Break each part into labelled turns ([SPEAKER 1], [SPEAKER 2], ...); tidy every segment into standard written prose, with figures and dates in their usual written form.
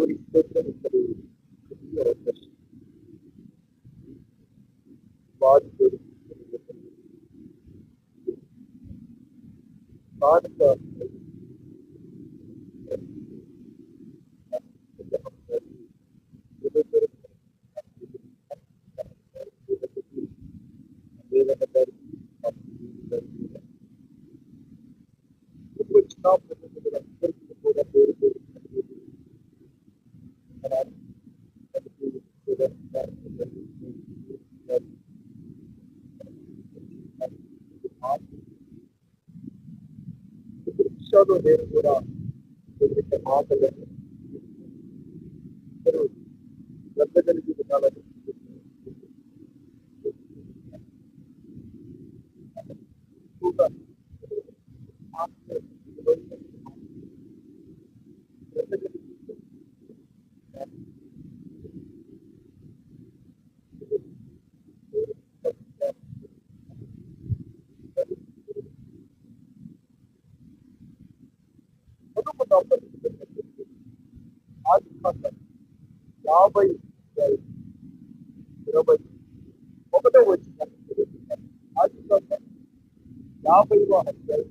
[SPEAKER 1] దేవుని స్తోత్రం. ఇక్కడ వారి నేను కూడా మాటలను వెళ్తగలిగి వినాలని యాభై 21 వచ్చిన 50వ అధ్యాయం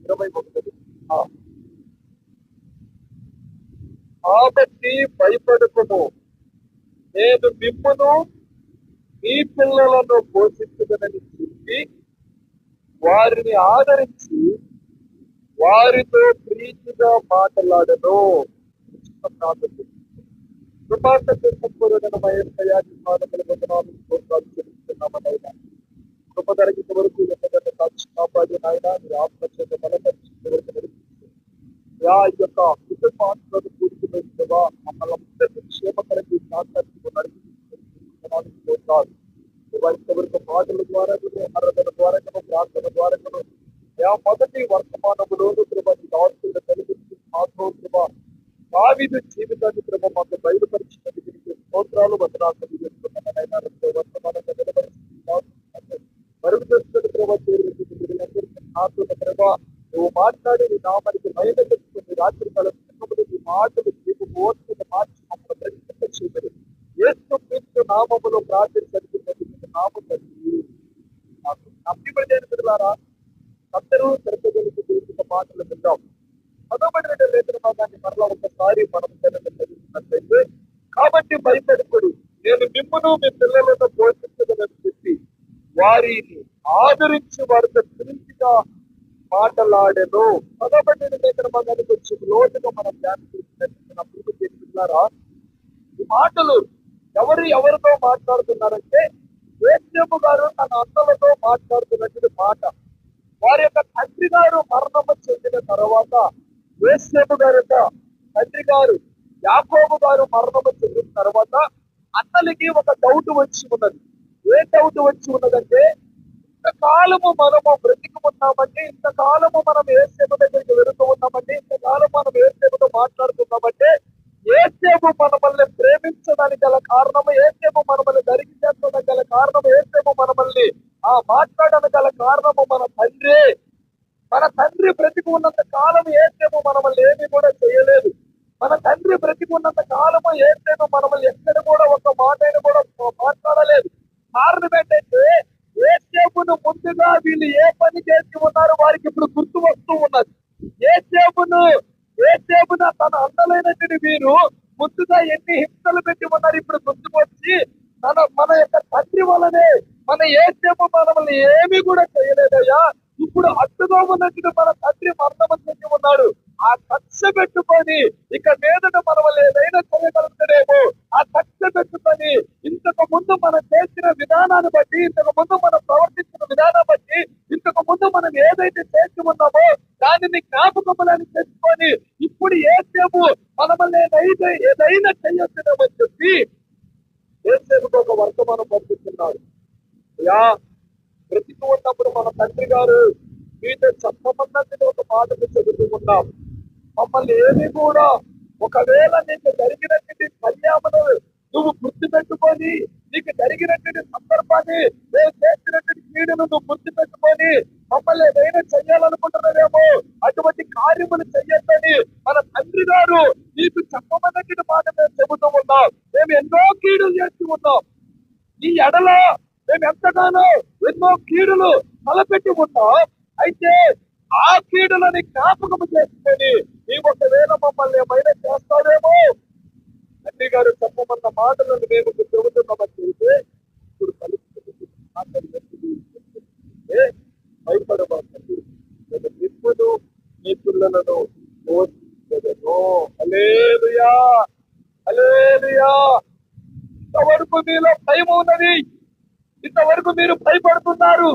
[SPEAKER 1] 21. కాబట్టి భయపడకుము, నేను మిమ్మును మీ పిల్లలను పోషించదనని చెప్పి వారిని ఆదరించి వారితో ప్రీతిగా మాట్లాడను. కృపార్థ చెల్లిస్తున్నామనైనా కృప ధరగిన వరకు ఎంతకంటే సాక్షి కాపాడి నాయన మీరు ఆత్మచేత బలపరిచి యా యొక్క కుటుంబాలను పూర్తిగా మమ్మల్ని క్షేమకరంగా సాక్షాత్తుకు నడిపిస్తున్నారు. ఎవరికి మాటల ద్వారా ఆరాధన ద్వారా ప్రార్థన ద్వారా మొదటి వర్తమానములోను కృపను కలిగించి మాతో కృప దావీదు జీవితాన్ని కృప మాకు బయలుపరిచినది స్తోత్రాలు వందనాలు చేస్తున్నానైనా వర్తమానంగా నిలబడి మరుగు చేస్తున్న కృప చేరుతుంది. నాతో కృప నువ్వు మాట్లాడి నీ నామానికి మహిమ తెచ్చుకుని రాత్రి కాలం నీ మాటలు నీకు ఓర్పుగా మార్చి మమ్మల్ని ప్రకటింప చేయమని యేసు క్రీస్తు నామములో ప్రార్థించడానికి నామం నాకు నమ్మిబడిన పిల్లలారా అందరూ తిరగలిగిన మాటలు విందాం. చదవబడిన లేఖన భాగాన్ని మరలా ఒకసారి మనం చదివినట్లయితే, కాబట్టి భయపడకుడు, నేను మిమ్మును మీ పిల్లలను పోషించదని చెప్పి వారిని ఆదరించి వారితో ప్రీతిగా మాట్లాడెను. చదవబడిన లేఖన భాగానికి వచ్చి లోతుగా మనం ధ్యానం చేసినప్పుడు ఈ మాటలు ఎవరితో మాట్లాడుతున్నారంటే యేసేపు గారు తన అన్నలతో మాట్లాడుతున్నటువంటి మాట. వారి యొక్క తండ్రి గారు మరణము చెందిన తర్వాత యేసేపు గారి యొక్క తండ్రి గారు యాకోబు గారు మరణము చెందిన తర్వాత అన్నలకి ఒక డౌట్ వచ్చి ఉన్నది. ఏ డౌట్ వచ్చి ఉన్నదంటే, ఇంతకాలము మనము బ్రతికి ఉన్నామంటే, ఇంతకాలము మనం యేసేపు దగ్గరికి వెళుతూ ఉన్నామంటే, ఇంతకాలం మనం యేసేపుతో మాట్లాడుతున్నామంటే యేసేపు మనల్ని ప్రేమించడానికి గల కారణము, యేసేపు మనల్ని ధరించడానికి గల కారణము, యేసేపు మనల్ని మాట్లాడడానికి గల కారణము మన తండ్రి. మన తండ్రి బ్రతికి ఉన్నంత కాలము యేసేపు మనల్ని ఏమీ కూడా చేయలేదు. మన తండ్రి బ్రతికి ఉన్నంత కాలము యేసేపు మనల్ని ఎక్కడ కూడా ఒక మాట అయినా కూడా మాట్లాడలేదు. కారణం ఏంటంటే యేసేపును ముందుగా వీళ్ళు ఏ పని చేసి ఉన్నారో వారికి ఇప్పుడు గుర్తు వస్తూ ఉన్నది. యేసేపును తన అన్నలైనటువంటి వీరు ముందుగా ఎన్ని హింసలు పెట్టి ఉన్నారు ఇప్పుడు గుర్తుకు వచ్చి మన యొక్క తండ్రి వలనే మన యేసేపు మనల్ని ఏమీ కూడా చేయలేదయ్యా, ఇప్పుడు అడ్డుగా ఉన్నట్టు మన తండ్రి మరణము చెంది ఉన్నాడు. ఆ కక్ష పెట్టుకొని ఇక మీదట మనం ఏదైనా చేయగలుగుతాడేమో ఆ కక్ష పెట్టుకొని ఇంతకు ముందు మనం చేసిన విధానాన్ని బట్టి, ఇంతకు ముందు మనం ప్రవర్తించిన విధానం బట్టి, ఇంతకు ముందు మనం ఏదైతే చేసి ఉన్నామో దానిని జ్ఞాపకములని తెచ్చుకొని ఇప్పుడు యేసేపు మనల్ని ఏదైనా చేయొచ్చునేమని చెప్పి యేసేపుకు ఒక వర్తమానం పంపిస్తున్నాడు. బ్రతికి ఉన్నప్పుడు మన తండ్రి గారు మీతో చెప్పమన్నది ఒక మాటలు చెబుతూ ఉన్నాం. మమ్మల్ని ఏమి కూడా ఒకవేళ నీకు జరిగినటువంటి కళ్యాణను నువ్వు గుర్తు పెట్టుకొని, నీకు జరిగినటువంటి సందర్భాన్ని, నేను చేసినటువంటి కీడును నువ్వు గుర్తు పెట్టుకొని మమ్మల్ని ఏదైనా చెయ్యాలనుకుంటున్నారేమో అటువంటి కార్యములు చెయ్యొద్దని మన తండ్రి గారు నీకు చెప్పమన్నటువంటి మాట మేము చెబుతూ ఉన్నాం. మేము ఎన్నో కీడులు చేసి ఉన్నాం. ఈ ఎడల మేము ఎంతగానో ఎన్నో కీడులు తలపెట్టి ఉన్నాం. అయితే ఆ కీడులని జ్ఞాపకం చేసుకొని నీ ఒకవేళ మమ్మల్ని ఏమైనా చేస్తాడేమో తండ్రి గారు చెప్పమన్న మాటలను మేము చెబుతున్నామని తెలిస్తే ఇప్పుడు భయపడబోతుంది. నిప్పును నీ పిల్లలను పోషించదను. హల్లెలూయా, హల్లెలూయా. ఇంతవరకు మీలో భయం ఉన్నది, ఇంతవరకు మీరు భయపడుతున్నారు.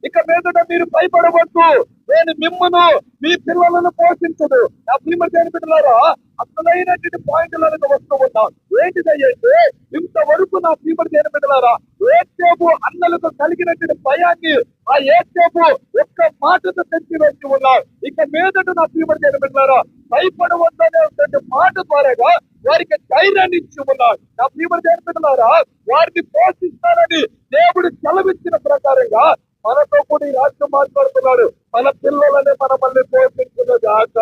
[SPEAKER 1] ఇక మీదట మీరు భయపడవద్దు. నేను మిమ్మును మీ పిల్లలను పోషించదు. నా ప్రియమైన దేవుని బిడ్డలారా, అసలైనటువంటి పాయింట్లకు వస్తూ ఉన్నాం. ఏంటిదంటే ఇంతవరకు నా ప్రియమైన దేవుని బిడ్డలారా, యోసేపు అన్నలకు కలిగినటువంటి భయాన్ని ఆ యోసేపు ఒక్క మాటతో తెచ్చి వేసి ఉన్నారు. ఇక మీదట నా ప్రియమైన దేవుని బిడ్డలారా, భయపడవద్దనే మాట ద్వారాగా వారికి ధైర్యాన్ని ఇచ్చి ఉన్నారు. నా ప్రియమైన దేవుని బిడ్డలారా, వారిని పోషిస్తానని దేవుడు సెలవిచ్చిన ప్రకారంగా మనతో కూడా ఈ రాష్ట్రం మాట్లాడుతున్నాడు. మన పిల్లలని మనల్ని పోషించుగాక.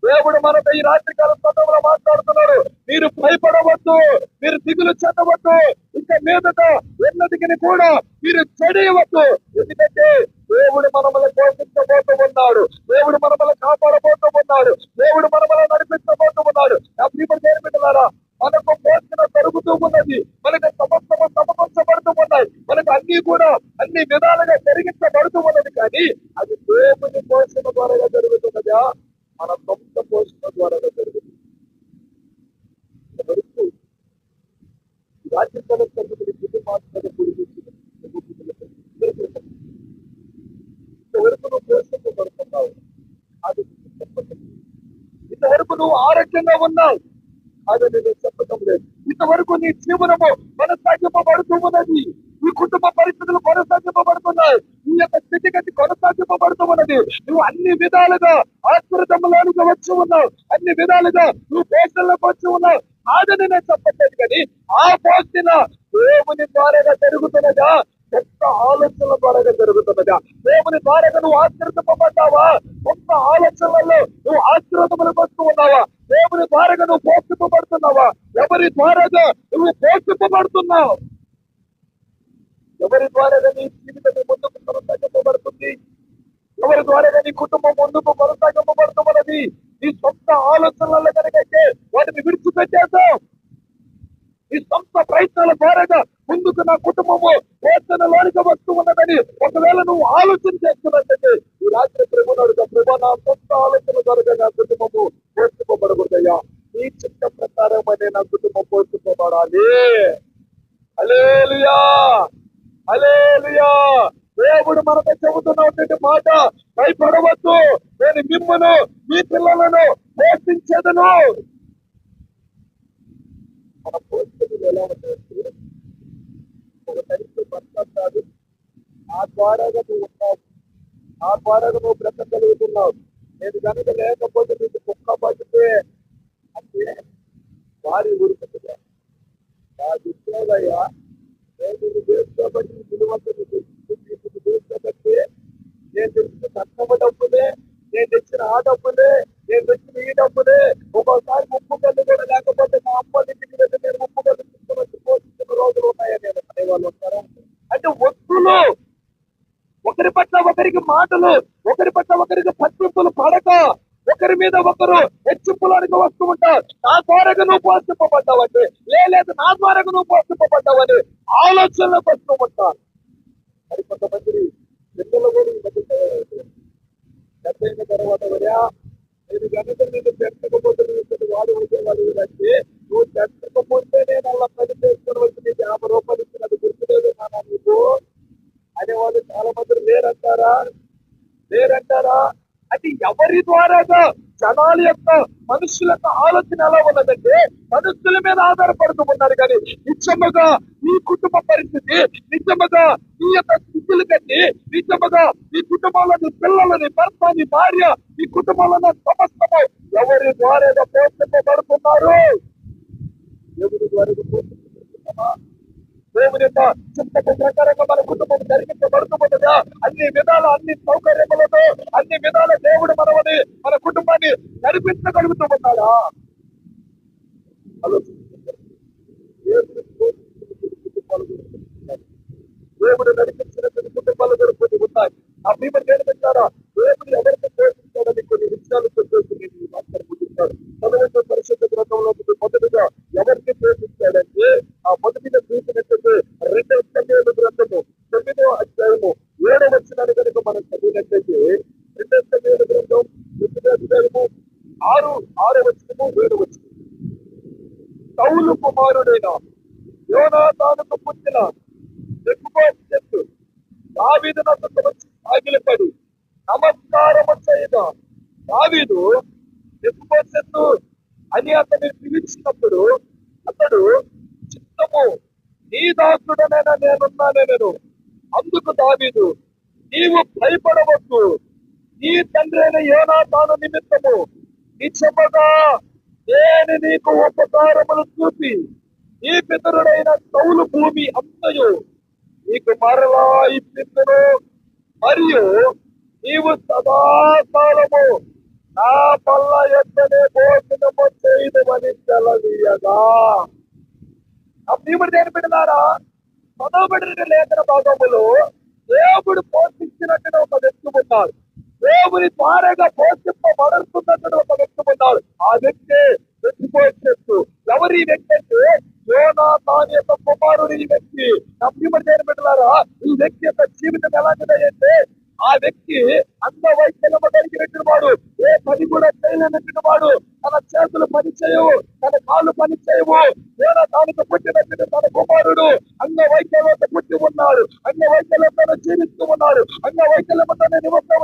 [SPEAKER 1] దేవుడు మనతో ఈ రాత్రికాల సమయంలో మాట్లాడుతున్నాడు. మీరు భయపడవద్దు, మీరు దిగులు చెందవద్దు. ఇక మీదట ఎన్నటికి కూడా మీరు చెడియవద్దు. ఎందుకంటే దేవుడు మనల్ని పోషించబోతూ ఉన్నాడు. దేవుడు మనల్ని కాపాడబోతూ ఉన్నాడు. దేవుడు మనల్ని నడిపించబోతూ ఉన్నాడు. నా ప్రియమైన దేవుని బిడ్డలారా, మనకు పోషణ జరుగుతూ ఉన్నది. మనకు సమస్తము సమకూర్చబడుతూ ఉన్నాయి. మనకు అన్ని కూడా అన్ని విధాలుగా జరిగించబడుతూ ఉన్నది. కానీ అది దేవుని పోషణ ద్వారా జరుగుతున్నదా, మన సొంత పోషణ ద్వారా జరుగుతుంది. రాజ్యసభ సభ్యులు ఇంతవరకు నువ్వు పోషించబడుతున్నావు. అది ఇంతవరకు నువ్వు ఆరోగ్యంగా ఉన్నావు. అది నేను చెప్పటం లేదు. ఇంతవరకు నీ జీవనము కొనసాగింపబడుతూ ఉన్నది. నీ కుటుంబ పరిస్థితులు కొనసాగింపబడుతున్నాయి. నీ యొక్క స్థితిగతి కొనసాగింపబడుతూ ఉన్నది. నువ్వు అన్ని విధాలుగా ఆశ్రదంలోనికి వచ్చి ఉన్నావు. అన్ని విధాలుగా నువ్వు పోషణలోకి వచ్చి ఉన్నావు. కాదని నేను చెప్పట్లేదు. కానీ ఆ పోషణ దేవుని ద్వారా జరుగుతున్నదా, కొత్త ఆలోచనల ద్వారా జరుగుతున్నదా? దేవుని ద్వారా నువ్వు ఆశ్రదింపబడ్డావా? కొత్త ఆలోచనలలో నువ్వు ఆశ్రదములకు వస్తూ ఉన్నావా? దేవుని ద్వారా నువ్వు పోషింపబడుతున్నావా? ఎవరి ద్వారాగా నువ్వు పోషింపబడుతున్నావు? ఎవరి ద్వారాగా నీ జీవితం ముందుకు కొనసాగింపబడుతుంది? ఎవరి ద్వారాగా నీ కుటుంబం ముందుకు కొనసాగింపబడుతున్నది? నీ సొంత ఆలోచనలలో కనుకైతే వాటిని విడిచిపెట్టేద్దాం. ఈ సొంత ప్రయత్నాల ద్వారాగా ముందుకు నా కుటుంబము పోషణలోనికి వస్తూ ఉన్నదని ఒకవేళ నువ్వు ఆలోచన చేస్తున్నట్లయితే ఈ రాత్రి ప్రభునాడు, ప్రభు నా సొంత ఆలోచన ద్వారా నా కుటుంబము పోషింపబడకూడదయ్యా. నీ చిత్త ప్రకారం అనే నా కుటుంబం పోషింపబడాలి. హల్లెలూయా, హల్లెలూయా. దేవుడు మనకు చెబుతున్నటువంటి మాట, భయపడవద్దు, నేను మిమ్మును మీ పిల్లలను పోషించదను. మన పోషకులు ఎలా ఉంటాయంటే ఒక తల్లి భర్త కాదు, ఆ ద్వారాగా నువ్వు ఉన్నావు, ఆ ద్వారాగా నువ్వు బ్రతకగలుగుతున్నావు. నేను కనుక లేకపోతే నీకు కుక్క పడితే అంటే వారి ఊరుకుంటుందా? నా ఉద్యోగయ్యా, నేను వేసుకోబట్టి విలువంతులు వేసుకోబట్టి నేను తెచ్చిన కష్టమ డబ్బులే, నేను తెచ్చిన ఆ డబ్బులే, నేను తెచ్చిన ఈ డబ్బులే. ఒక్కోసారి ముప్పు కళ్ళు కూడా లేకపోతే మా అమ్మ ఇంటికి వెళ్ళి నేను ముప్పు కళ్ళు తీసుకుని పోషించిన రోజులు ఉన్నాయని నేను అనేవాళ్ళు ఉంటారా? అంటే వస్తువులు ఒకరి పట్ల ఒకరికి మాటలు, ఒకరి పట్ల ఒకరికి పట్టింపులు పడక ఒకరి మీద ఒకరు హెచ్చింపులానికి వస్తూ ఉంటారు. నా ద్వారాగా నువ్వు పోషింపబడ్డావంటే, లేదు నా ద్వారాగా నువ్వు పోషింపబడ్డావని ఆలోచనలోకి వస్తూ ఉంటారు. మరి కొంతమంది పిల్లలు కూడా ఈ మధ్య తయారవుతారు. తర్వాత వరియా నేను కనుక నేను పెట్టకపోతే వాడు వచ్చేవాడు అంటే, నువ్వు పెట్టకపోతే నేను అలా పని చేసుకుని వచ్చి నీకు 50 రూపాయలు ఇచ్చినది గుర్తులేదు నాన్న నీకు అనేవాళ్ళు చాలా మంది లేరంటారా? లేరంటారా? అంటే ఎవరి ద్వారాగా జనాల యొక్క మనుషుల యొక్క ఆలోచన ఎలా ఉన్నదంటే మనుషుల మీద ఆధారపడుతూ ఉన్నారు. కానీ నిజముగా నీ కుటుంబ పరిస్థితి, నిజముగా నీ యొక్క స్థితులు కట్టి, నిజముగా నీ కుటుంబంలో నీ పిల్లలు, నీ భర్త, నీ భార్య, నీ కుటుంబంలో సమస్తము ఎవరి ద్వారా పోషింపబడుతున్నారు? ఎవరి ద్వారా పోషింపబడుతున్నామా? దేవుని యొక్క చిత్తపు ప్రకారంగా మన కుటుంబం జరిగించబడుతున్నదా? అన్ని విధాల, అన్ని సౌకర్యములతో, అన్ని విధాల దేవుడు మన కుటుంబాన్ని నడిపించగలుగుతూ ఉన్నాడా? ఆలోచించుకుంటారు. దేవుడు కుటుంబాలు జరుపుకుంటున్నారు. దేవుడు నడిపించినటువంటి కుటుంబాలు జరుపుకుంటూ ఉన్నాయి. ఆ భీమని నేను పెట్టారా, దేవుడు ఎవరికి పోషించాడని కొన్ని విషయాలు చెప్పేసి నేను మాట్లాడు ముందుంటాడు. చదవండి పరిశుద్ధ గ్రంథంలో మొదటిగా ఎవరికి పోషించాడంటే, ఆ మొదటిగా చూసినట్లయితే 2వ సమూయేలు గ్రంథము 9వ అధ్యాయము 7వ వచనాన్ని కనుక మనం చదివినట్లయితే, 2వ సమూయేలు గ్రంథం 9వ అధ్యాయము 6వ వచనము 7వ వచనం. సౌలు కుమారుడైన యోనాతానుకు పుట్టిన మెఫీబోషెతు దావీదు నొద్దకు వచ్చి సాగిలపడి నమస్కారము చేయగా, దావీదు మెఫీబోషెతు అని అతన్ని పిలిచినప్పుడు అతడు, చిత్తము, నీ దాసుడనైనా నేనున్నాను. అందుకు దావీదు, నీవు భయపడవద్దు, నీ తండ్రి అయిన యోనాతాను నిమిత్తము నిజముగా నేను నీకు ఉపకారములు చూపి నీ పితరుడైన సౌలు భూమి అంతయు నీకు మరలా ఇప్పించును, మరియు నీవు సదాకాలము నా పల్ల ఎత్తనే భోజనము చేయదమని సెలవీయగా. ఆ భీముడు దేని బిడ్డలారా, చదవబడిన లేఖన భాగములో దేవుడు పోషించినట్టుగా ఒక వ్యక్తి ఉన్నాడు. దేవుని ద్వారాగా పోషింపబడుతున్నట్టు ఒక వ్యక్తి ఉన్నాడు. ఆ వ్యక్తి మెఫీబోషెతు. ఎవరు ఈ వ్యక్తి అంటే, యోనాతాను యొక్క కుమారుడు ఈ వ్యక్తి. నా భీముడు దేని బిడ్డలారా, ఈ వ్యక్తి యొక్క జీవితం ఎలాంటిదంటే, ఆ వ్యక్తి అంగవైకల్యము కలిగినట్టు వాడు, ఏ పని కూడా చేయలేనట్టు వాడు, తన చేతులు పని చేయవు, తన కాళ్ళు పని చేయవు. యోనాతానుకు పుట్టినట్టు తన కుమారుడు అంగవైకల్యంతో పుట్టి ఉన్నాడు, అంగవైకల్యంతో జీవిస్తూ ఉన్నాడు, అంగవైకల్యంతో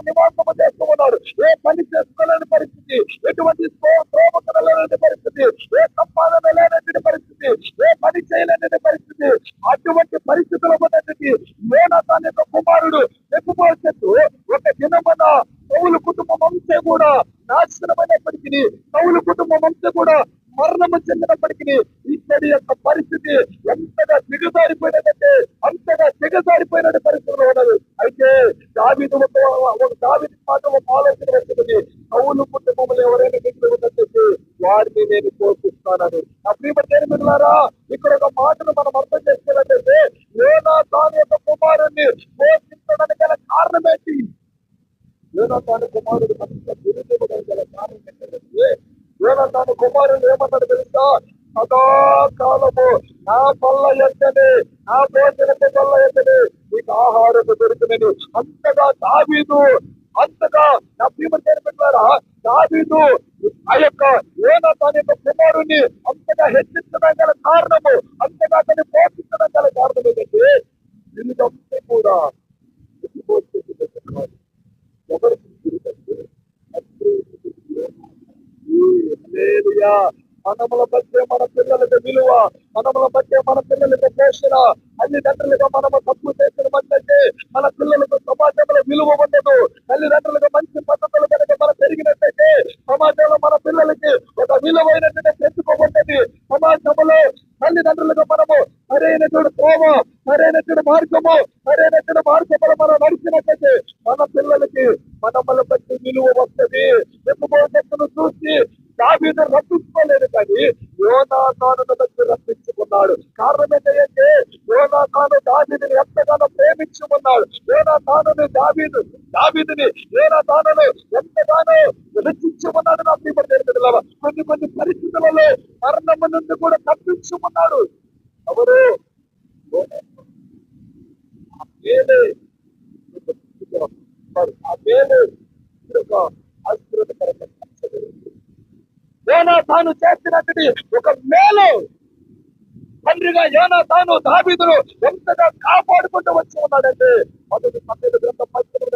[SPEAKER 1] నివాసము చేస్తూ ఉన్నాడు. ఏ పని చేసుకోలేని పరిస్థితి, ఎటువంటి శ్రోమకు లేని పరిస్థితి, ఏ సంపాదన లేనటువంటి పరిస్థితి, ఏ పని చేయలేని పరిస్థితి. అటువంటి పరిస్థితుల ఉన్నటువంటి యోనాతాను యొక్క కుమారుడు మెఫీబోషెతు ఒక దినమున సౌలు కుటుంబం అంతా కూడా నాశనమైనప్పటికీ, సౌలు కుటుంబం అంతా కూడా మరణము చెందినప్పటికీ, ఇక్కడి యొక్క పరిస్థితి ఎంతగా దిగజారిపోయినదంటే అంతగా దిగజారిపోయిన పరిస్థితులు ఉన్నది. అయితే దావీదు దావీదు మాట ఒక ఆలోచన వచ్చింది, సౌలు కుటుంబంలో ఎవరైనా మిగిలి ఉన్నట్లయితే వారిని నేను పోషిస్తానని. ఆ ప్రియమైన దేవుని బిడ్డలారా, ఇక్కడ ఒక మాటను మనం అర్థం చేసుకోవాలంటే, యోనాతాను యొక్క కుమారుణ్ణి పోషించడానికి గల కారణం ఏంటి? యోనాతాను కుమారుడు మంచిగా దురుదేవుడానికి గల కారణం ఏంటంటే, యోనాతాను కుమారుడు ఏమన్నాడు తెలుసా? సదాకాలము నా పల్ల ఎత్తనే, నా భోజనపు పల్ల ఎత్తనే నీకు ఆహారము దొరుకునని. అంతగా దావీదు, అంతగా నా ప్రియమైన పెట్టారా, దావీదు ఆ యొక్క యోనాతాను యొక్క కుమారుని అంతగా హెచ్చించడం గల కారణము, అంతగా అతన్ని పోషించడం గల కారణం ఏంటంటే, వీళ్ళంతా కూడా ఎవరికి మనముల బట్టే మన పిల్లలకు విలువ, మనముల బట్టే మన పిల్లలకు పోషణ. తల్లిదండ్రులుగా మనము తప్పు చేసిన బట్టే మన పిల్లలకు సమాజంలో విలువ ఉండదు. తల్లిదండ్రులుగా మంచి పద్ధతులు కనుక మనం పెరిగినట్టయితే సమాజంలో మన పిల్లలకి ఒక విలువైనటువంటి పెంచుకోబడ్డది. సమాజంలో తల్లిదండ్రులుగా మనము సరైనటువంటి త్రోవ, సరైనటువంటి మార్గములో మనం నడిచినట్టయితే మన పిల్లలకి మనముల బట్టి విలువ వస్తుంది. మెఫీబోషెతును చూసి దావీదు రప్పించుకోలేదు, కానీ యోనాతానును బట్టి రప్పించుకున్నాడు. కారణం ఏంటంటే, యోనాతాను దావీదుని ఎంతగానో ప్రేమించుకున్నాడు. దావీదుని యోనాతానును ఎంతగానో రక్షించుకున్నాడు. నా ప్రియమైన కొన్ని పరిస్థితులలో మరణము నుండి కూడా తప్పించుకున్నాడు. ఎవరు? యోనాతాను చేసినట్టు ఒక మేలు తండ్రిగా యోనాతాను దావీదును ఎంతగా కాపాడుకుంటూ వచ్చి ఉన్నాడంటే, మొదటి సమూయేలు గ్రంథం 19వ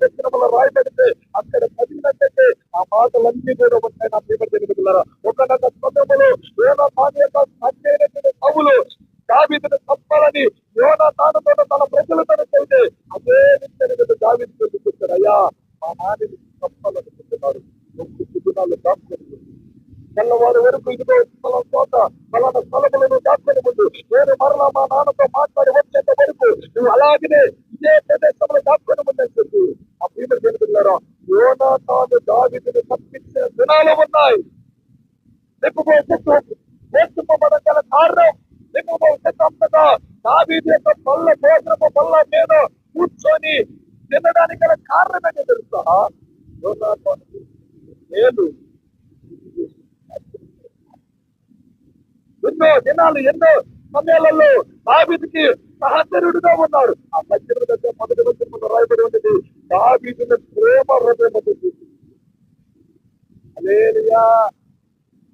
[SPEAKER 1] అధ్యాయంలో రాయబడితే అక్కడ చదివినట్టయితే ఆ మాటలన్నీ కూడా ఉంటాయి. నా ప్రియమైన ఒకనొక సమయంలో యోనాతాను యొక్క తండ్రి అయినటువంటి సౌలు దావీదును చంపాలని యోనాతానుతో తన ప్రజలతో అయితే అదే విషయాన్ని దావీదు చెప్పుకుంటాడు. అయ్యా, మా నాన్నని చంపాలనుకుంటున్నాడు, దినాలు దాచుకొని తెల్లవారు వరకు ఇదిగో ఫలానా స్థలములను దాచుకొని ముందు నేను మరలా మా నాన్నతో మాట్లాడి వచ్చేంత వరకు నువ్వు అలాగనే ఇదే ప్రదేశంలో దాచుకొని ముందని చెప్పి ఆ ప్రియమైన తెలుగున్నారా, యోనాతాను దావీదును తప్పించిన దినాలు ఉన్నాయి. మెఫీబోషెతు పోషింపబడగల కారణం నిమ్మగా దావీదు యొక్క భోజనపు బల్ల మీద కూర్చొని తినడానికి గల కారణం ఏంటో తెలుసా? నేను ఎన్నో దినాలు ఎన్నో సమయాలలో దావీదుకి సహచరుడుగా ఉన్నాడు. ఆ సహచరుడు దగ్గర మొదటి వచ్చిన రాయబడి ఉన్నది దావీదుని ప్రేమ హృదయం. హల్లెలూయా.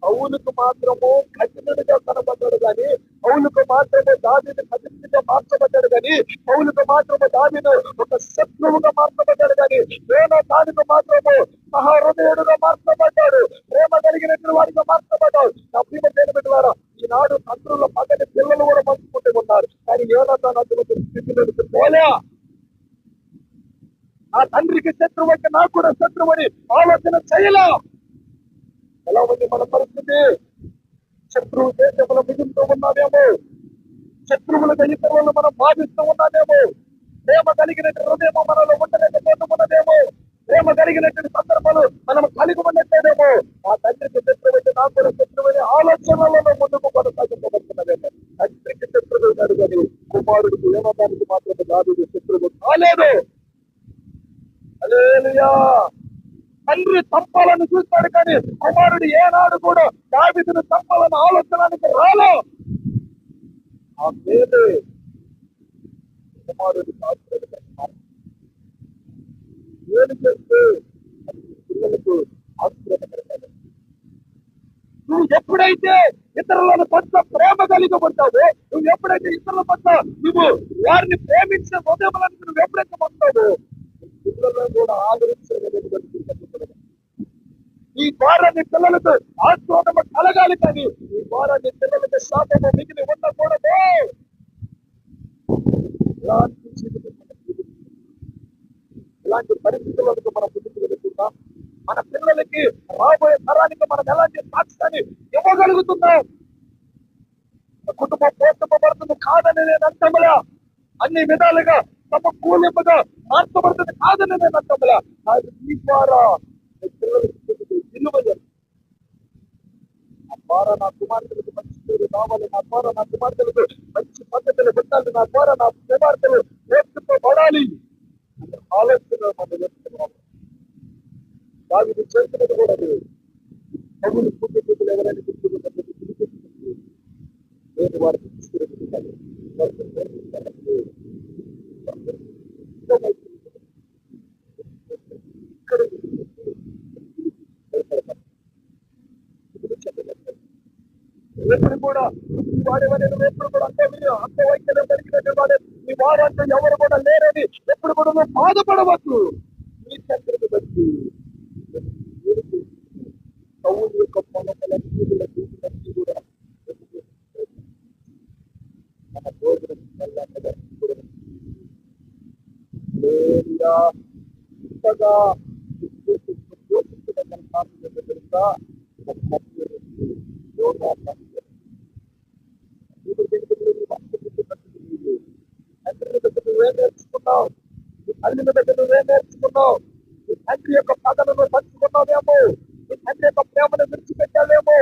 [SPEAKER 1] పౌలుకు మాత్రము కఠినుడిగా కనబడ్డాడు కానీ, పౌలుకు మాత్రమే దావీదు కఠినుడిగా మార్చబడ్డాడు కానీ, పౌలుకు మాత్రమే దావీదు ఒక శత్రువుగా మార్చబడ్డాడు కానీ, దానికి మాత్రము మహాహృదయుడుగా మార్చబడ్డాడు, ప్రేమ కలిగినటువంటి వాడిగా మార్చబడ్డాడు. నా ప్రియమైన దేవుని బిడ్డలారా, ఈనాడు తండ్రుల పక్కన పిల్లలు కూడా పంచుకుంటూ ఉన్నారు కానీ యోనాతాను అటువంటి స్థితిలోకి పోలే. నా తండ్రికి శత్రువు అంటే నాకు కూడా శత్రువు అని ఆలోచన చేయలే. ఎలా ఉంది మన పరిస్థితి? శత్రువు దేశంలో మిగులుతూ ఉన్నామేమో, శత్రువులుగా ఇతరులను మనం భావిస్తూ ఉన్నామేమో, ప్రేమ కలిగినట్టు హృదయం మనలో ఉండలేకపోతున్నదేమో, ప్రేమ కలిగినటువంటి సందర్భాలు మనం కలిగి ఉన్నట్టేమో. ఆ తండ్రికి శత్రువు అయితే నాకు కూడా శత్రువు అనే ఆలోచనలలో ముందుకు కొనసాగించబడుతున్నదేమో. తండ్రికి శత్రువు కాదు కానీ కుమారుడికి యోనాతానుకి మాత్రమే దావీదు శత్రువు కాలేదు. హల్లెలూయా. తండ్రి చంపాలని చూస్తాడు కానీ కుమారుడు ఏనాడు కూడా దావీదును చంపాలని ఆలోచనకి రాలే. ఆ పేరు కుమారుడు ఏం చేస్తే పిల్లలకు ఆశ్చర్యపడతాడు. నువ్వు ఎప్పుడైతే ఇతరులను పట్ల ప్రేమ కలిగి ఉంటావో, నువ్వు ఎప్పుడైతే ఇతరుల పట్ల నువ్వు వారిని ప్రేమించే హృదయాలను నువ్వు ఎప్పుడైతే పొందుతావో, పిల్లలను కూడా ఆదరించే ఈ ద్వారా నీ పిల్లలకు ఆశ్వాదము కలగాలి కానీ ఈ ద్వారా నీ పిల్లలకు శాపము మిగిలి ఉండకూడదు. ఇలాంటి పరిస్థితులకు మనం ముందుకు వెళుతున్నాం. మన పిల్లలకి రాబోయే తరానికి మనం ఎలాంటి సాక్ష్యాన్ని ఇవ్వగలుగుతున్నాం? కుటుంబం పోషింపబడుతుంది కాదని నేను అంటములా, అన్ని విధాలుగా సమకూలింపుగా మార్చబడుతుంది కాదని నేను అంటములా. ఈ ద్వారా నా ద్వారా నా కుమార్తెలకు మంచి పేరు రావాలి, నా ద్వారా నా కుమార్తెలకు మంచి పద్ధతులు పెట్టాలి, నా ద్వారా నా కుమార్తెలు నేర్చుకోబడాలి అనే ఆలోచన మనం నేర్చుకున్నాం. దావీదు చేసినది కూడా పౌలు పుట్టుకలు ఎవరైనా నేను వారికి తీసుకుని ఎప్పుడు కూడా వాడేవాడే నువ్వు ఎప్పుడు కూడా అంత వైద్యం కలిగినట్టు వాడే నీ వారంటే ఎవరు కూడా లేరని ఎప్పుడు కూడా నువ్వు బాధపడవచ్చు. నీ తండ్రిని బట్టి పౌలు యొక్క పొలములన్నీ కూడా మన భోజనం ఇంతగా తెలుసా? నువ్వే నేర్చుకున్నావు, అల్లిన దగ్గర నువ్వే నేర్చుకున్నావు, నీ తండ్రి యొక్క పదలను పంచుకున్నావేమో, నీ తండ్రి యొక్క ప్రేమను విడిచిపెట్టావేమో.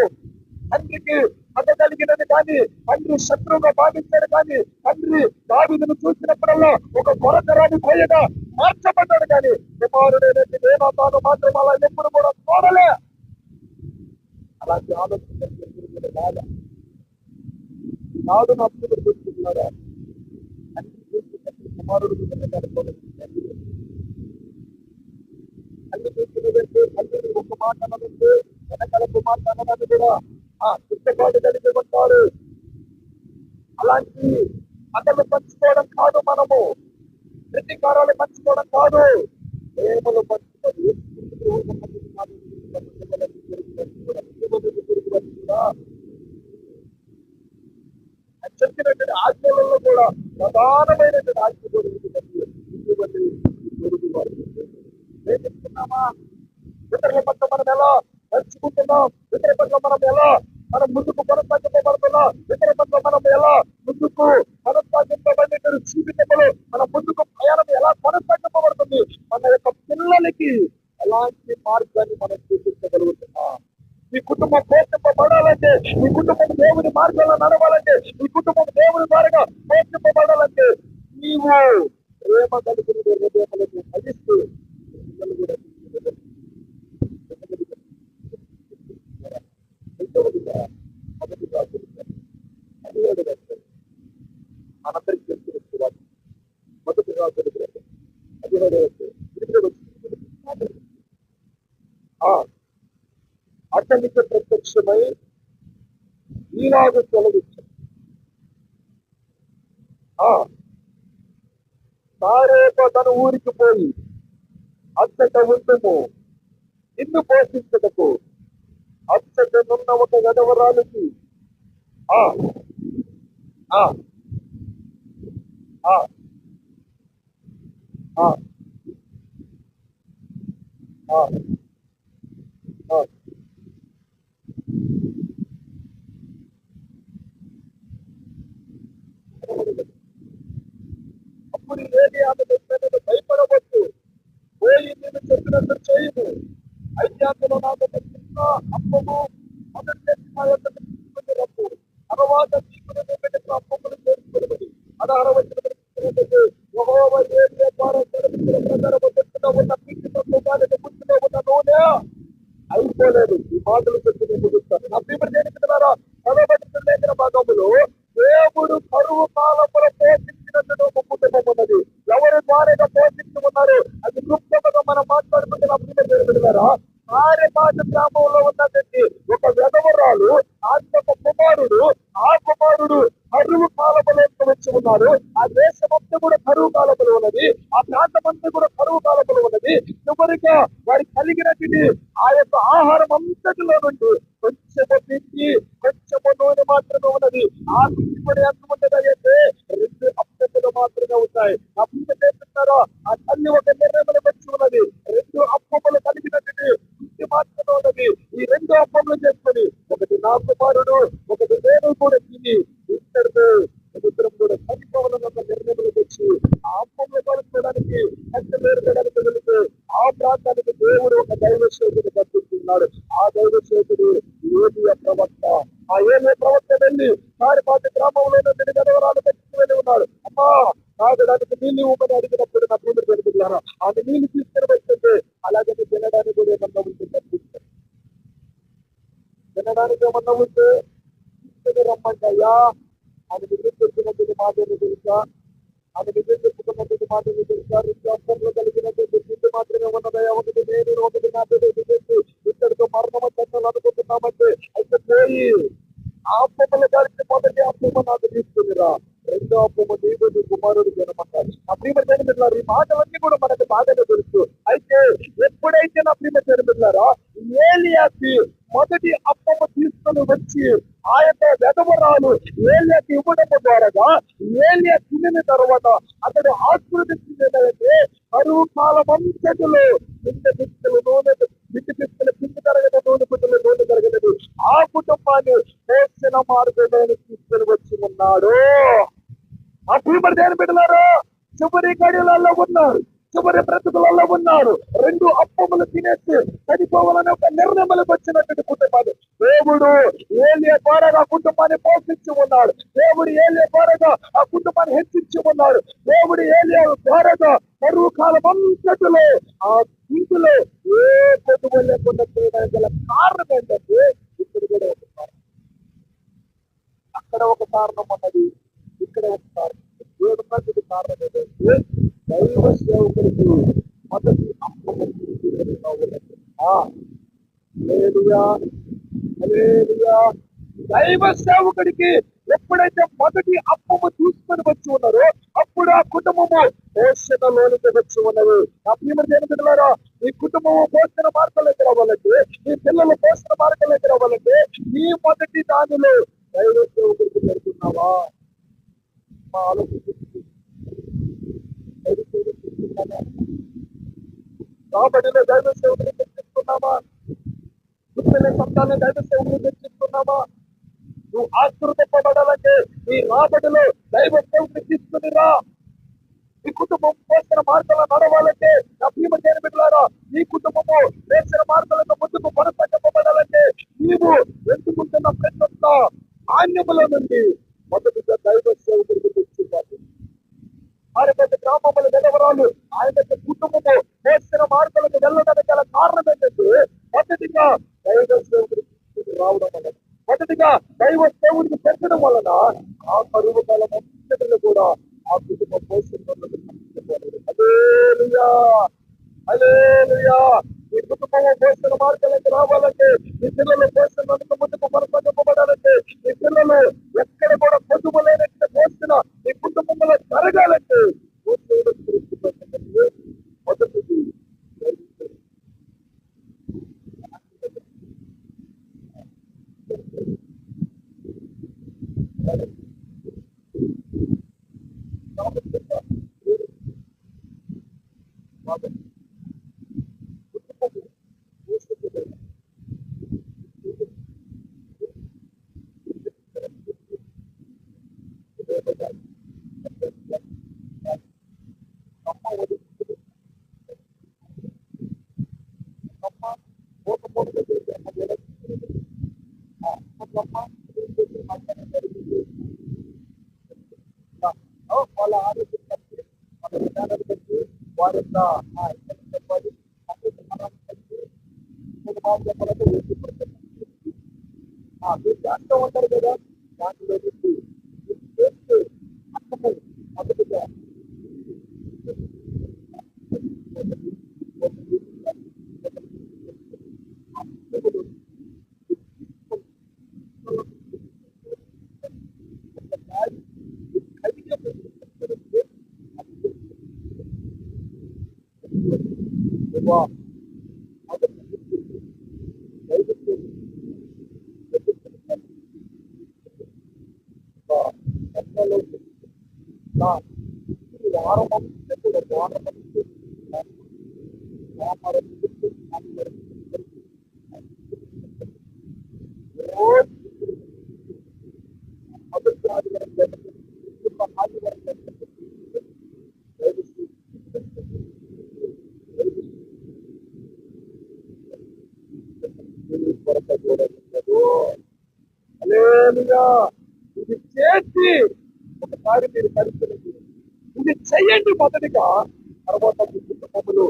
[SPEAKER 1] తండ్రికి పద కలిగినది కానీ తండ్రి శత్రువుగా భావించాడు కానీ తండ్రి దావీదును చూసినప్పుడల్లా ఒక కొరకరాని భయగా మార్చబడ్డాడు కానీ కుమారుడైనట్టు యోనాతాను మాత్రం అలా ఎప్పుడు కూడా చూడలే. అలాంటి ఆలోచన బాగా నాడు నా పిల్లలు చూస్తున్నారా? కుమారుడు అన్ని చూసినదంటే తల్లిని ఒక మాట అన్నదంటే వెనకాలకు మాట అన్నదాన్ని కూడా చిత్తపాటు కలిగి ఉంటారు. అలాంటి అతను పంచుకోవడం కాదు, మనము ప్రతీకారాలు పంచుకోవడం కాదు, ప్రేమలు పంచుకోవాలి. చెప్పినటువంటి ఆజ్ఞలలో కూడా ప్రధానమైనటువంటి ఆజ్ఞ ప్రేమిస్తున్నామా? ఇతరుల పట్ల మనం ఎలా నడుచుకుంటున్నాం? ఇతరుల పట్ల మనం ఎలా మనం ముందుకు కొనసాగింపబడుతున్నాం? ఇతరుల పట్ల మనం ఎలా ముందుకు కొనసాగింపబడి జీవితంలో మన ముందుకు ప్రయాణం ఎలా కొనసాగింపబడుతుంది? మన యొక్క పిల్లలకి ఎలాంటి మార్గాన్ని మనం చూపించగలుగుతున్నాం? నీ కుటుంబం పోషింపబడాలంటే, నీ కుటుంబం దేవుని మార్గంలో నడవాలంటే, నీ కుటుంబం దేవుని ద్వారా పోషింపబడాలంటే నీవు ప్రేమ కలిగిన హృదయములను భజిస్తూ పిల్లలు కూడా మనందరికీ తెలుసు మొదటి రాజులు 17 అతనికి ప్రత్యక్షమై ఈనాడు తొలగించాడు. సారేప తన ఊరికి పోయి అచ్చట ఉండుము, నిన్ను పోషించటకు అచ్చటనున్న ఒక గడవరానికి అప్పుడు ఏది ఆమె భయపడవద్దు, పోయి నేను చెప్పినట్టు చేయము. అయితే అందులో నాకు చిన్న అప్పము మొదటి రప్పు తర్వాత అప్పములు చేసుకున్నది. 16వ ఉన్న అయిపోలేదు. ఈ మాటలు చెప్పి నేను ముగిస్తాను. నా ప్రియమైన దేవుని బిడ్డలారా, లేఖన భాగములో దేవుడు కరువు కాలంలో పోషించినట్టు ఒక కుటుంబం ఉన్నది. ఎవరి ద్వారా పోషించి ఉన్నారు అది గుప్తంగా మనం మాట్లాడుకుంటే నా ప్రియమైన దేవుని బిడ్డలారా, ఆర్యపాట గ్రామంలో ఉన్నటువంటి ఒక వెధవరాలు, ఒక కుమారుడు, ఆ కుమారుడు కరువు కాలంలో వచ్చి ఉన్నారు. ఆ దేశమంతా కూడా కరువు కాలంలో ఉన్నది, ఆ ప్రాంతమంతా కూడా కరువు కాలంలో ఉన్నది. చివరిగా వారికి కలిగినటువంటి ఆ యొక్క ఆహారం అంతటిలో నుండి కొంచెము పిండి కొంచెము నూనె మాత్రమే ఉన్నది. ఆ పిండి కూడా ఎంత ఉంటుందా అయితే 2 అప్పములు మాత్రమే ఉంటాయి. అప్పుడు చేస్తున్నారో ఆ తల్లి ఒక నిర్ణయం వచ్చి ఉన్నది. 2 అప్పములు కలిగినటువంటి పిండి మాత్రమే ఉన్నది. ఈ 2 అప్పములు చేసుకొని ఒకటి నా కుమారుడు, ఒకటి నేను కూడా తిని ఇద్దరు కూడా చనిపోవాలని ఒక నిర్ణయం వచ్చి ఆ అప్పములు కలుపుకోవడానికి కష్టపడడానికి వెళితే ఆ ప్రాంతానికి దేవుడు ఒక దైవ సేవకుడు పంపిస్తున్నాడు. ఆ దైవ సేవకుడు ఏలియా ప్రవక్త. ఆ ఏలియా ప్రవక్త వెళ్ళి సారిపాటి గ్రామంలో గడవరాలు పెట్టుకు వెళ్ళి ఉన్నాడు. అమ్మా తాగడానికి నీళ్ళు ఇవ్వమని అడిగినప్పుడు నా ప్రియమైన వెలుగుతున్నారా, ఆమె నీళ్ళు తీసుకుని వస్తుంటే అలాగే తినడానికి కూడా ఏమన్నా ఉంటుంది, తినడానికి ఏమన్నా ఉంటే తీసుకుని రమ్మంటయ్యా. ఆమె నిజం చెప్పినటువంటి మాటలు తెలుసా, ఆమె నిజం చెప్పుకున్నటువంటి మాటలు తెలుసా, 2 అప్పంలో కలిగినటువంటి స్థితి మాత్రమే ఉన్నదయ్యా. ఒకటి నేను, ఒకటి నా బిడ్డ ఇక్కడితో మరణమ చట్టాలు అనుకుంటున్నామంటే అయితే పోయి ఆ అప్పములు కలిసి మొదటి అప్పము నాకు తీసుకునిరా, 2వ అప్పము నీవు నీ కుమారుడు జనమన్నారు. నా ప్రియమ జనమిట్లారు, ఈ మాటలన్నీ కూడా మనకు బాగానే తెలుసు. అయితే ఎప్పుడైతే నా ప్రియమ జనమిట్లారా ఏలియాకి మొదటి అప్పము తీసుకొని వచ్చి ఆ యొక్క వెధవరాలు ఏలియాకి ఇవ్వడం ద్వారా ఏలియా తినిన తర్వాత అతడు ఆశీర్వదించింది ఏంటంటే కరువు కాలం అంతటిలో పిండి పిక్కలు నూనె పిండి పిక్కలు పిండి తరగతి నూనె పుట్టలు నూనె తరగలేదు ఆ కుటుంబాన్ని పోషణ మార్గంలోకి తీసుకొని వచ్చి ఉన్నాడు. ఆ ప్రియమైన దేవుని బిడ్డలారా, చివరి గడియలలో ఉన్నారు, చివరి బ్రతుకులలో ఉన్నారు. 2 అప్పములు తినేసి చనిపోవాలని ఒక నిర్ణయంలోకి వచ్చినటువంటి కుటుంబాలు దేవుడు ఏలియా ద్వారా ఆ కుటుంబాన్ని పోషించి ఉన్నాడు. దేవుడు ఏలియా ద్వారా ఆ కుటుంబాన్ని హెచ్చించి ఉన్నాడు. దేవుడు ఏలియా ద్వారా కరువు కాలం అంతటిలో ఆ ఇంటిలో ఏ పొదువు లేకుండా చేయడానికి గల కారణం ఏంటంటే ఇక్కడ కూడా ఒక కారణం, అక్కడ ఒక కారణం ఉన్నది, ఇక్కడ ఒక కారణం. ఏడున్నది కారణం ఏంటంటే దైవ సేవకుడికి మొదటి అప్పము దైవ సేవకుడికి ఎప్పుడైతే మొదటి అప్పము తీసుకొని వచ్చి ఉన్నారో అప్పుడు ఆ కుటుంబము పోషణలోనికి వచ్చి ఉన్నది. నా ప్రియమైన దేవుని బిడ్డలారా, ఈ కుటుంబము పోషణ మార్గంలోకి రావాలంటే, ఈ పిల్లలు పోషణ మార్గంలోకి రావాలంటే ఈ మొదటి దానిలో దైవ సేవకుడికి పెడుతున్నావా? మా ఆలోచించి రాబడిలో దైవ సేవకుని తెచ్చిస్తున్నామా? గుర్తులే శబ్దాన్ని దైవ సేవకుని తెచ్చిస్తున్నామా? నువ్వు ఆశీర్వదింపబడాలంటే ఈ రాబడిలో దైవ సేవకుని తీసుకుని రా. ఈ కుటుంబం వేసిన మార్గంలో నడవాలంటే నా భీమ చేయని బిడ్డలారా, ఈ కుటుంబము వేసిన మార్గాలకు ముందుకు కొనసాగింపబడాలంటే నీవు ఎందుకుంటున్న ప్రతి ఒక్క ధాన్యముల నుండి మొదటిగా దైవ సేవకుడికి తెచ్చుకోవాలి. ఆయన పెద్ద గ్రామముల నిలవరాలు ఆయన యొక్క కుటుంబము వేసిన మార్గాలకు వెళ్ళడానికి గల కారణం ఏంటంటే మొదటిగా దైవ సేవకుడికి రావడం వలన, మొదటిగా దైవ సేవకుడికి పెంచడం వలన ఆ కరువు కాలం అంతటిలో కూడా ఆ కుటుంబం పోషిస్తున్నది. హల్లెలూయా, హల్లెలూయా. ఈ కుటుంబం పోషణ మార్గాలకు రావాలంటే, ఈ పిల్లలు పోషణకు ముందుకు కొనసాగింపబడాలంటే, ఈ పిల్లలు ఎక్కడ కూడా పొదుపు లేనట్టు పోషణ ఈ కుటుంబంలో జరగాలంటే మొదటిది వాళ్ళ ఆరోగ్యం బట్టి, వాళ్ళ విధానాన్ని బట్టి, వారి యొక్క చెప్పాలి చెప్పాలంటే మీరు చేస్తూ ఉంటారు కదా, దాంట్లో చేస్తే అర్థము మొదటిగా ఇది చేసి ఒకసారి మీరు పరిశీలించి ఇది చెయ్యండి మొదటిగా, తర్వాత మీ కుటుంబములు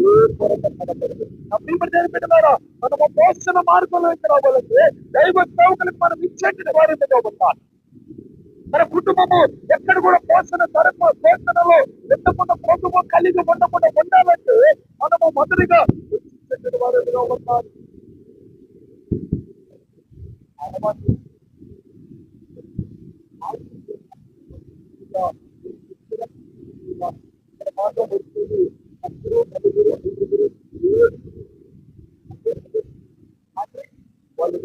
[SPEAKER 1] ఏ కొరత కనపడదు. పెట్టినారా మనము పోషణ మార్గంలోకి రావాలంటే దైవ సేవకులకు మనం ఇచ్చేటి వారిగా ఉండాలి. మన కుటుంబము ఎక్కడ కూడా పోషణ తరపు పోషణలో ఎంతకుండా పొదుపు కలిగి ఉండకుండా ఉండాలంటే మనము మొదటిగా ఇచ్చేటి వారిగా ఉండాలి. వాళ్ళు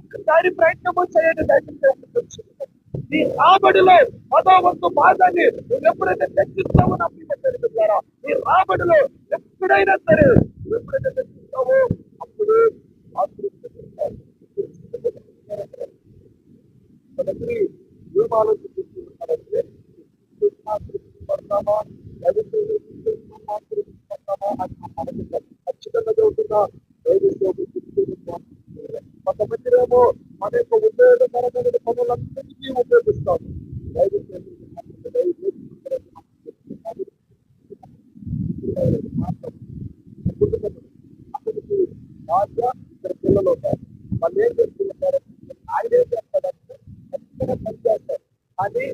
[SPEAKER 1] ఒకసారి ప్రయత్నము చేయండి. ఈ రాబడిలో 10వ వంతు భాగాన్ని నువ్వు ఎప్పుడైతే తెచ్చిస్తావో నా ప్రియమిత్రులారా, ఈ రాబడిలో ఎప్పుడైనా సరే ఎప్పుడైతే తెచ్చిస్తావో అప్పుడు ఏం ఆలోచిస్తున్నారంటే పడతామా ఖచ్చితంగా చదువుతున్నా కొంతమందిరేమో మన యొక్క ఉపయోగకరమైన పనులన్నింటినీ ఉపయోగిస్తాం. అతనికి భార్య ఇద్దరు పిల్లలు ఉంటారు. వాళ్ళు ఏం చేస్తుంటారు, ఆయన ఏం చేస్తాడంటే ఖచ్చితంగా పనిచేస్తారు. కానీ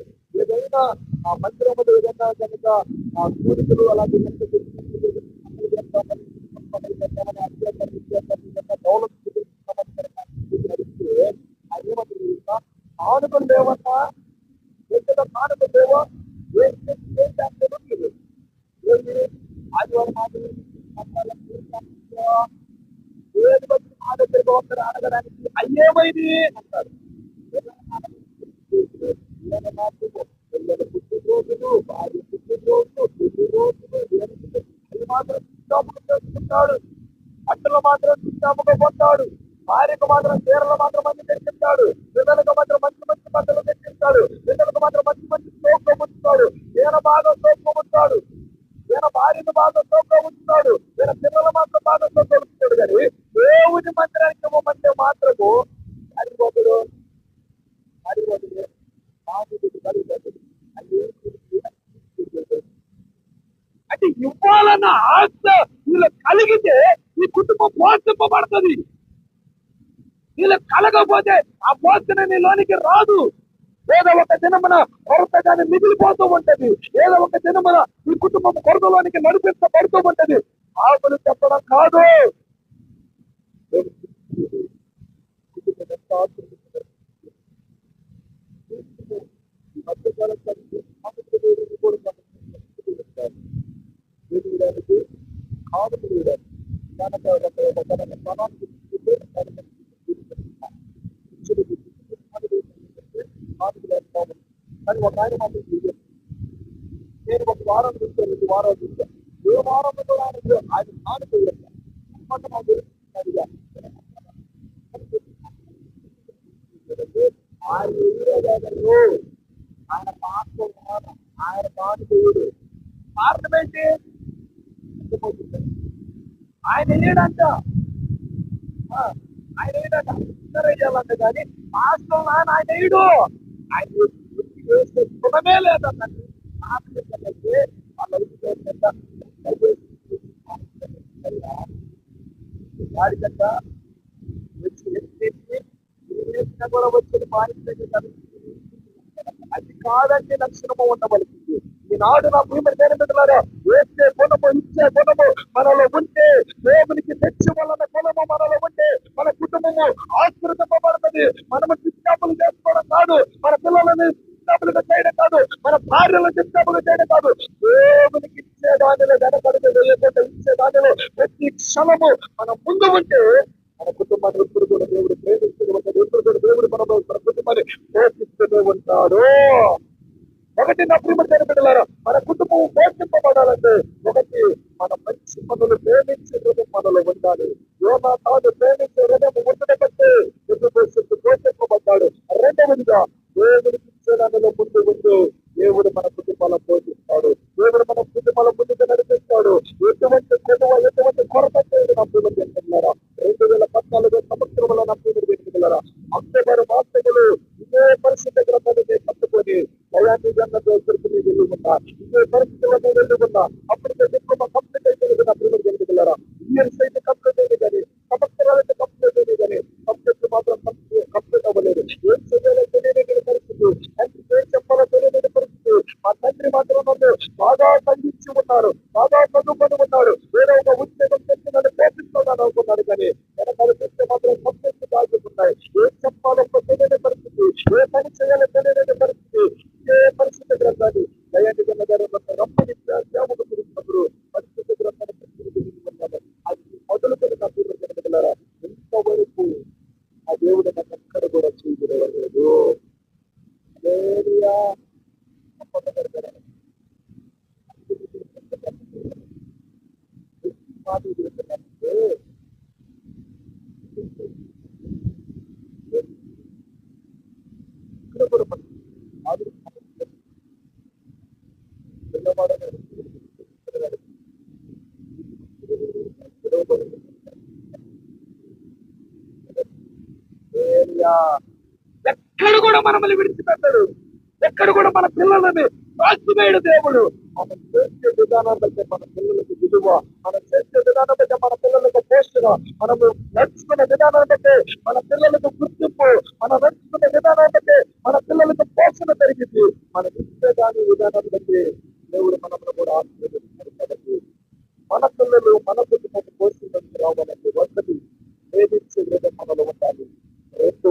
[SPEAKER 1] ఏదైనా ఆ మందిరములు ఏదైనా కనుక ఆ కూడికలు అలాంటి ఆనుకుని లేవన్నా ఏది బట్టి మా దగ్గరకు వస్తారు అడగడానికి అయ్యేమైంది అంటారు. పిల్లల పుట్టినరోజులు, భార్య పుట్టినరోజులు, పెళ్లి రోజులు, అది మాత్రం జ్ఞాపకం చేసుకుంటాడు. బట్టలు మాత్రం జ్ఞాపకం పొందాడు. భార్యకు మాత్రం చీరలు మాత్రం మంచి తెచ్చిస్తాడు. పిల్లలకు మాత్రం మంచి మంచి బట్టలు తెచ్చిస్తాడు. పిల్లలకు మాత్రం మంచి మంచి సోకం ఉంచుతాడు. ఈయన బాగా సోకం ఉంటాడు. ఈయన భార్యను బాగా సోకం ఉంచుతాడు. ఈయన పిల్లలు మాత్రం బాగా సోకం ఉంచుతాడు. కానీ దేవుని మందిరానికి ఇవ్వమంటే మాత్రము అడిగోతుడు అడిగోతుడు అంటే ఇవ్వాలన్న ఆశ వీళ్ళకి కలిగితే ఈ కుటుంబం పోషింపబడుతుంది. వీళ్ళకి కలగకపోతే ఆ పోషణ నీలోనికి రాదు. ఏదో ఒక దినమున కొరతగానే మిగిలిపోతూ ఉంటది. ఏదో ఒక దినమున ఈ కుటుంబం కొరతలోనికి నడిపించబడుతూ ఉంటది. ఆకులు చెప్పడం కాదు. కానీ ఒక ఆయన మాత్రం నేను ఒక వారం చూస్తాను, 2 వారాలు చూస్తాను. ఏ వారంలో కూడా ఆయన కానుకోలేదు. ఆయన పాత్ర ఆయన కానుకోడు. కారణం ఏంటి? ఆయన వేయడంట, ఆయన వేయడంట ఇద్దరేయాలంట. కానీ పాస్టర్ ఆయన వేయడు. ఆయన వేసే గుణమే లేదన్నట్టు వాడికంట కూడా వచ్చిన అది కాదంటే లక్షణము ఉండవలసింది. ఈనాడు నా ప్రియమైన దేవులారా, వేసే గుణము, ఇచ్చే గుణము మనలో ఉంటే, దేవునికి తెచ్చి వలన గుణము మనలో ఉంటే మన కుటుంబము ఆశీర్వదింపబడుతుంది. మనము చిత్తాపులు చేసుకోవడం కాదు, మన పిల్లలని చిత్తాపులుగా చేయడం కాదు, మన భార్యలను చిత్తాపులు చేయడం కాదు. దేవునికి ఇచ్చే దానిలో వెనకడుగు వేయకుండా ఇచ్చే దానిలో ప్రతి క్షణము మనం ముందు ఉంటే మన కుటుంబాన్ని ఎప్పుడు కూడా దేవుడు ప్రేమిస్తూ ఉంటాడు. ఎప్పుడు కూడా దేవుడు మన కుటుంబాన్ని ప్రేమిస్తూనే ఉంటాడు. ఒకటి నా ప్రియమైన బిడ్డలారా, మన కుటుంబం పోషింపబడాలంటే ఒకటి మన మంచి పనులు ప్రేమించే హృదయం మనలో ఉండాలి. యోనా తాను ప్రేమించే హృదయం ఉండబట్టే పోషింపబడ్డాడు. రెండవదిగా దేవుడికి ఇచ్చే దానిలో ముందు ఉంటూ దేవుడు మన కుటుంబాల పోషిస్తాడు. దేవుడు మన కుటుంబాల ముందుకు నడిపిస్తాడు. ఎటువంటి కొరత లేదు నా ప్రియమైన బిడ్డలారా. 2014 సంవత్సరంలో నా ప్రియమైన బిడ్డలారా, అక్టోబర్ మాసములు ఇదే పరిస్థితి గ్రంథాన్ని పట్టుకొని భయాన్ని జన్మతో వెళ్ళి ఉన్నా, ఇదే పరిస్థితుల్లో వెళ్ళి ఉన్నా. అప్పటికే డిప్లొమా కంప్లీట్ అయిపోయింది నా ప్రియమైన బిడ్డలారా. ఇయర్స్ అయితే కంప్లీట్ అయింది, కానీ సంవత్సరాలైతే కంప్లీట్ అయింది, కానీ సబ్జెక్ట్ మాత్రం కంప్లీట్ అవ్వలేదు. ఏం చేయాలో తెలియని పరిస్థితి, ఏం చెప్పాలో తెలియని పరిస్థితి. మా తండ్రి మాత్రం నన్ను బాగా ఖండించి ఉన్నారు, బాగా చదువుకొని ఉన్నాడు. వేరే ఒక ఉద్యోగం తెచ్చి నన్ను ప్రేమిస్తున్నాను అనుకున్నాడు, కానీ వెనకాల చూస్తే మాత్రం సబ్జెక్ట్ దాచుకున్నాయి. ఏం చెప్పాలో తెలియని పరిస్థితి, ఏ పని చేయాలో తెలియని పరిస్థితి. ఏ పరిస్థితి గ్రంథాన్ని దయాన్ని జనగారు రప్పని త్యాగము గురించినప్పుడు పరిస్థితి గ్రంథాన్ని అది మొదలుకొని నా పూర్వజన్మలారా ఎంతవరకు ఆ దేవుడు నన్ను ఎక్కడ కూడా చూడలేదు. ఎక్కడ కూడా మనల్ని విడిచిపెట్టాడు. ఎక్కడ కూడా మన పిల్లలని రాసివేయడు దేవుడు. మనం చేసే విధానం బట్టి మన పిల్లలకు విలువ, మనం చేసే విధానం బట్టి మన పిల్లలకు పోషణ, మనము నడుచుకునే విధానం బట్టి మన పిల్లలకు గుర్తింపు, మనం నడుచుకునే విధానం బట్టి మన పిల్లలకు పోషణ పెరిగింది. మనం ఇచ్చే దాని విధానాన్ని బట్టి దేవుడు మనల్ని కూడా ఆశీర్వదిస్తాడు. కాబట్టి మన పిల్లలు మన కుటుంబం పోషించడానికి రావాలంటే ఒకటి ప్రేమించే విధంగా మనలో ఉండాలి. రెండు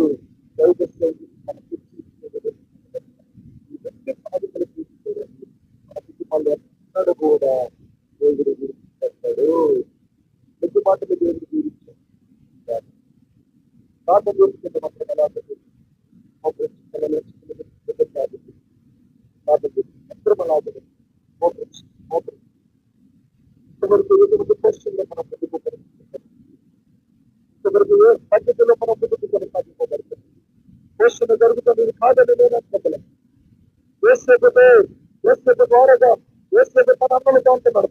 [SPEAKER 1] మన కుటుంబాలు ఎన్నడూ కూడా దేవుడు గుర్తిస్తాడు. ఎదుటి మాటలు దేవుడు ప్రార్థన చేసుకుంటే మాత్రం ఎలా మోకరించాలి అందరం అలాగే మోకరించి ఇంతవరకు ఎటువంటి క్వశ్చన్లో మనం ముందుకు కొనసాగుతాం. ఇంతవరకు ఏ పద్ధతిలో మనం ముందుకు కొనసాగిపోగలుగుతాం. క్వశ్చన్ జరుగుతుంది ఇది కాదని నేను అనుకోగలను. ఏసేపు ద్వారాగా ఏసేపు తన అన్నలతో ఉంటున్నాడు.